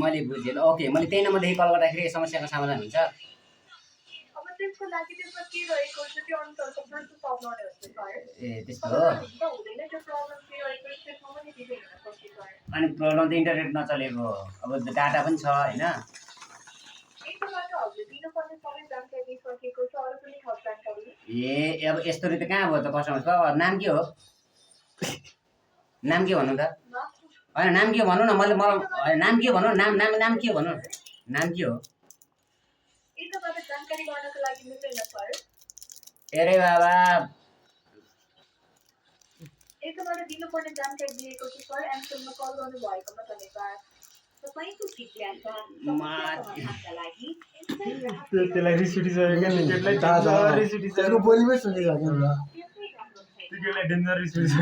मैले बुझेँ। ओके, मैले त्यही नम्बरदेखि कल गर्दाखेरि समस्याको समाधान हुन्छ। ए त्यस्तो हो। अनि प्रब्लम त इन्टरनेट नचलेको, अब डाटा पनि छ होइन। ए अब यस्तो त कहाँ भयो त कस्टमर? नाम के हो? नाम के भन्नु त? होइन नाम के भन्नु न, मैले मलाई नाम के भन्नु? नाम नाम नाम के भन्नु? नाम के हो? अरे बाबा दिनुपर्ने जानकारी दिएको छु सर। एमसोलमा कल गर्नुभएकोमा धन्यवाद। तपाईको जिज्ञासा समाधानका लागि त्यसलाई रिस उठिसक्यो क्या निकेटलाई। रिस उठिसक्यो, बोलीमै सुनिसक्यो नि त। निकेटलाई डेन्जर रिस उठिसक्यो।